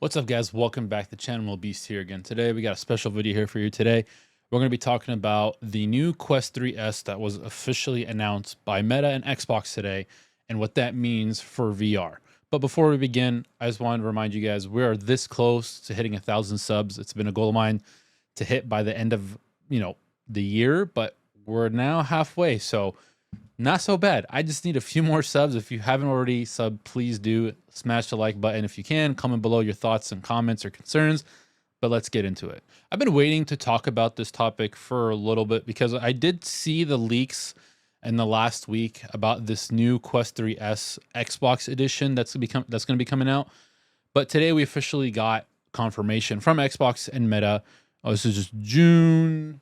What's up, guys? Welcome back to Channel Beast here again. Today we got a special video here for you. Today we're going to be talking about the new Quest 3S that was officially announced by Meta and Xbox today and what that means for VR. But before we begin, I just wanted to remind you guys we are this close to hitting 1,000 subs. It's been a goal of mine to hit by the end of the year, but we're now halfway, so not so bad. I just need a few more subs. If you haven't already subbed, please do smash the like button. If you can, comment below your thoughts and comments or concerns, but let's get into it. I've been waiting to talk about this topic for a little bit because I did see the leaks in the last week about this new Quest 3S Xbox edition that's going to be coming out. But today we officially got confirmation from Xbox and Meta. Oh, this is just June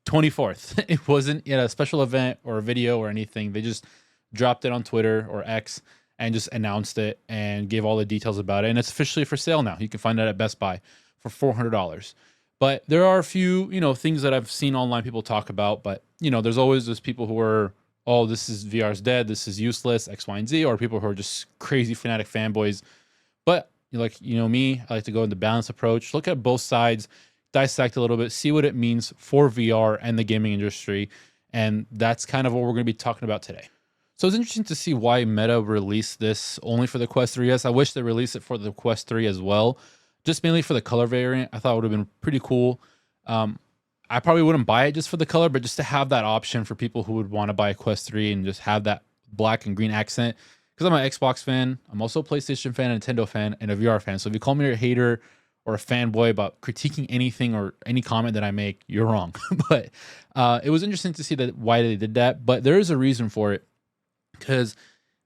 24th. It wasn't a special event or a video or anything. They just dropped it on Twitter or X and just announced it and gave all the details about it. And it's officially for sale now. You can find it at Best Buy for $400. But there are a few, things that I've seen online people talk about. But, there's always those people who are, oh, this is VR's dead. This is useless, X, Y, and Z, or people who are just crazy fanatic fanboys. But me, I like to go in the balanced approach, look at both sides, dissect a little bit, see what it means for VR and the gaming industry. And that's kind of what we're going to be talking about today. So it's interesting to see why Meta released this only for the Quest 3S. I wish they released it for the Quest 3 as well, just mainly for the color variant. I thought it would have been pretty cool. I probably wouldn't buy it just for the color, but just to have that option for people who would want to buy a Quest 3 and just have that black and green accent. Because I'm an Xbox fan, I'm also a PlayStation fan, a Nintendo fan, and a VR fan. So if you call me a hater or a fanboy about critiquing anything or any comment that I make, you're wrong. But it was interesting to see that why they did that. But there is a reason for it, because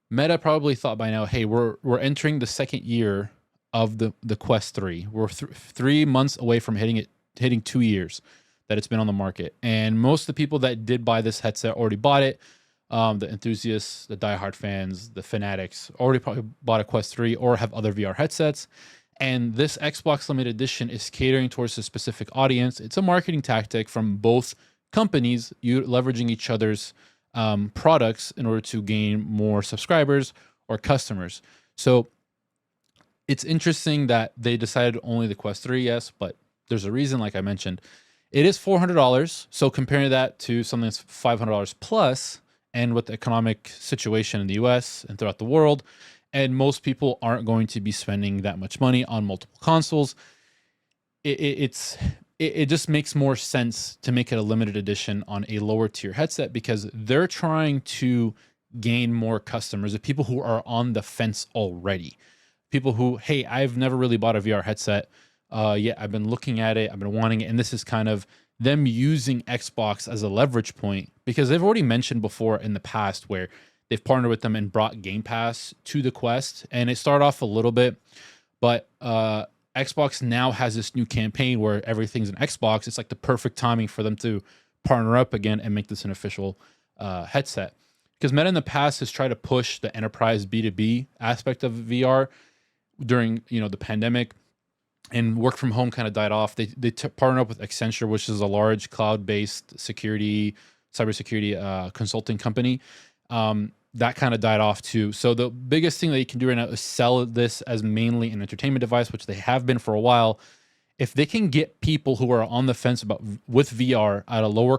Meta probably thought by now, hey, we're entering the second year of the Quest 3. We're 3 months away from hitting 2 years that it's been on the market. And most of the people that did buy this headset already bought it. The enthusiasts, the diehard fans, the fanatics already probably bought a Quest 3 or have other VR headsets. And this Xbox Limited Edition is catering towards a specific audience. It's a marketing tactic from both companies, leveraging each other's products in order to gain more subscribers or customers. So it's interesting that they decided only the Quest 3, yes, but there's a reason, like I mentioned. It is $400, so comparing that to something that's $500 plus, and with the economic situation in the US and throughout the world, and most people aren't going to be spending that much money on multiple consoles, it just makes more sense to make it a limited edition on a lower tier headset, because they're trying to gain more customers of people who are on the fence already. People who, hey, I've never really bought a VR headset. Yeah, I've been looking at it, I've been wanting it, and this is kind of them using Xbox as a leverage point, because they've already mentioned before in the past where they've partnered with them and brought Game Pass to the Quest, and it started off a little bit, but Xbox now has this new campaign where everything's an Xbox. It's like the perfect timing for them to partner up again and make this an official headset. Because Meta in the past has tried to push the enterprise B2B aspect of VR during the pandemic, and work from home kind of died off. They partnered up with Accenture, which is a large cloud-based cybersecurity consulting company. That kind of died off too. So the biggest thing that you can do right now is sell this as mainly an entertainment device, which they have been for a while. If they can get people who are on the fence with VR at a lower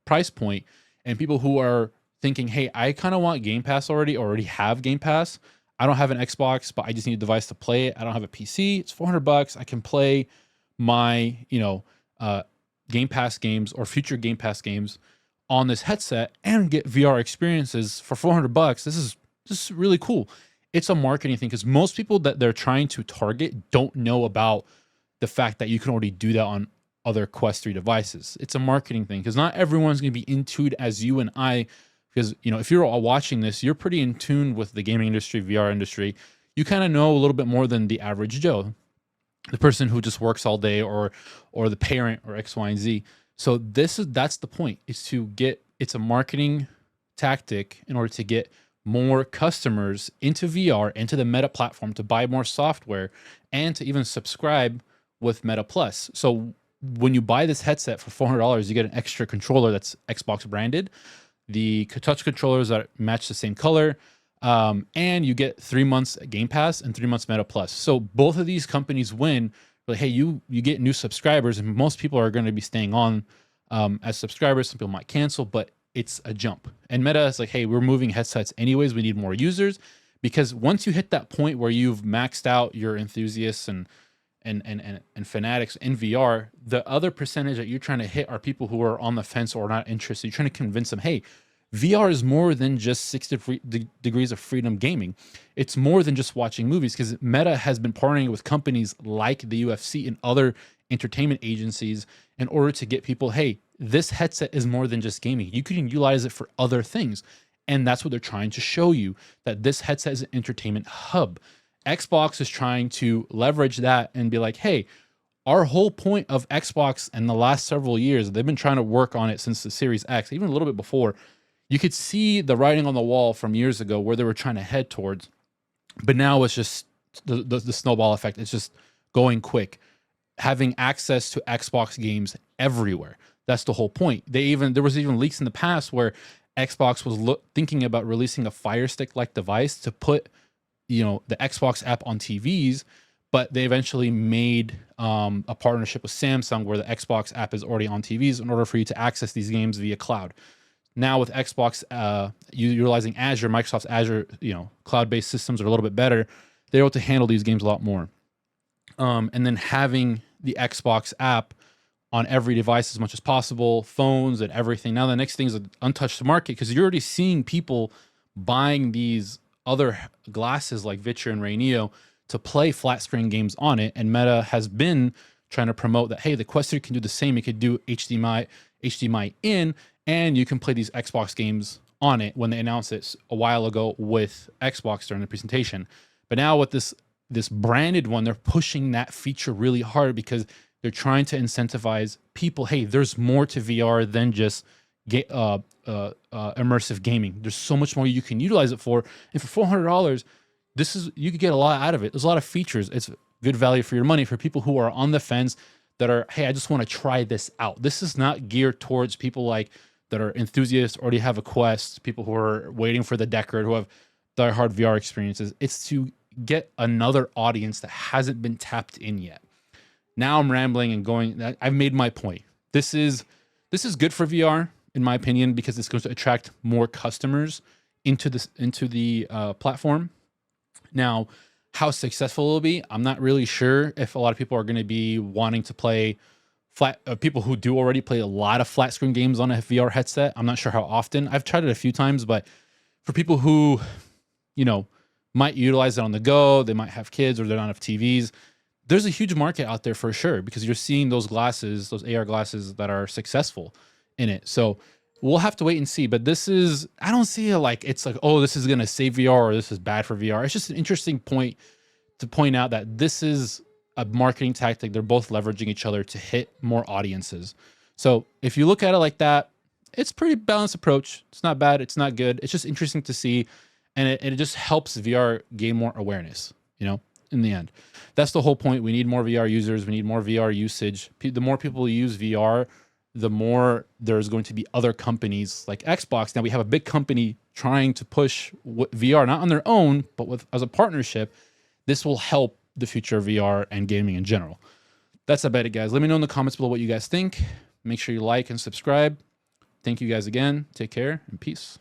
price point, and people who are thinking, hey, I kind of want Game Pass already have Game Pass. I don't have an Xbox, but I just need a device to play it. I don't have a PC. It's $400. I can play my, Game Pass games or future Game Pass games on this headset and get VR experiences for $400. This is really cool. It's a marketing thing, because most people that they're trying to target don't know about the fact that you can already do that on other Quest 3 devices. It's a marketing thing, because not everyone's going to be in tune as you and I. Because, if you're all watching this, you're pretty in tune with the gaming industry, VR industry. You kind of know a little bit more than the average Joe, the person who just works all day, or the parent, or X, Y, and Z. So that's the point, is to it's a marketing tactic in order to get more customers into VR, into the Meta platform, to buy more software, and to even subscribe with Meta Plus. So when you buy this headset for $400, you get an extra controller that's Xbox branded. The touch controllers that match the same color. And you get 3 months Game Pass and 3 months Meta Plus. So both of these companies win. But hey, you get new subscribers, and most people are going to be staying on as subscribers. Some people might cancel, but it's a jump. And Meta is like, hey, we're moving headsets anyways. We need more users, because once you hit that point where you've maxed out your enthusiasts and fanatics in VR, the other percentage that you're trying to hit are people who are on the fence or not interested. You're trying to convince them, hey, VR is more than just 6 degrees of freedom gaming. It's more than just watching movies, because Meta has been partnering with companies like the UFC and other entertainment agencies in order to get people, hey, this headset is more than just gaming. You can utilize it for other things. And that's what they're trying to show you, that this headset is an entertainment hub. Xbox is trying to leverage that and be like, hey, our whole point of Xbox in the last several years, they've been trying to work on it since the Series X, even a little bit before. You could see the writing on the wall from years ago where they were trying to head towards, but now it's just the snowball effect. It's just going quick, having access to Xbox games everywhere. That's the whole point. There was even leaks in the past where Xbox was thinking about releasing a Fire Stick-like device to put, the Xbox app on TVs, but they eventually made a partnership with Samsung where the Xbox app is already on TVs in order for you to access these games via cloud. Now with Xbox utilizing Azure, Microsoft's Azure, cloud-based systems are a little bit better. They're able to handle these games a lot more. And then having the Xbox app on every device as much as possible, phones and everything. Now the next thing is an untouched market, because you're already seeing people buying these other glasses like Vitcher and Raineo to play flat screen games on it. And Meta has been trying to promote that, hey, the Quest 3 can do the same. It could do HDMI in, and you can play these Xbox games on it, when they announced it a while ago with Xbox during the presentation. But now with this branded one, they're pushing that feature really hard, because they're trying to incentivize people. Hey, there's more to VR than just immersive gaming. There's so much more you can utilize it for. And for $400, you could get a lot out of it. There's a lot of features. It's good value for your money for people who are on the fence, that are, hey, I just want to try this out. This is not geared towards people that are enthusiasts, already have a Quest, people who are waiting for the Deckard, who have diehard VR experiences. It's to get another audience that hasn't been tapped in yet. Now I'm rambling and going. I've made my point. This is good for VR, in my opinion, because it's going to attract more customers into the platform. Now, how successful it'll be, I'm not really sure. If a lot of people are going to be wanting to play people who do already play a lot of flat screen games on a VR headset, I'm not sure how often. I've tried it a few times, but for people who, might utilize it on the go, they might have kids or they don't have TVs, there's a huge market out there for sure, because you're seeing those glasses, those AR glasses that are successful in it. So we'll have to wait and see. But I don't see it like it's like, oh, this is going to save VR or this is bad for VR. It's just an interesting point to point out that this is a marketing tactic. They're both leveraging each other to hit more audiences. So if you look at it like that, it's a pretty balanced approach. It's not bad. It's not good. It's just interesting to see. And it just helps VR gain more awareness, in the end. That's the whole point. We need more VR users. We need more VR usage. The more people use VR, the more there's going to be other companies like Xbox. Now we have a big company trying to push VR, not on their own, but as a partnership. This will help the future of VR and gaming in general. That's about it, guys. Let me know in the comments below what you guys think. Make sure you like and subscribe. Thank you guys again. Take care and peace.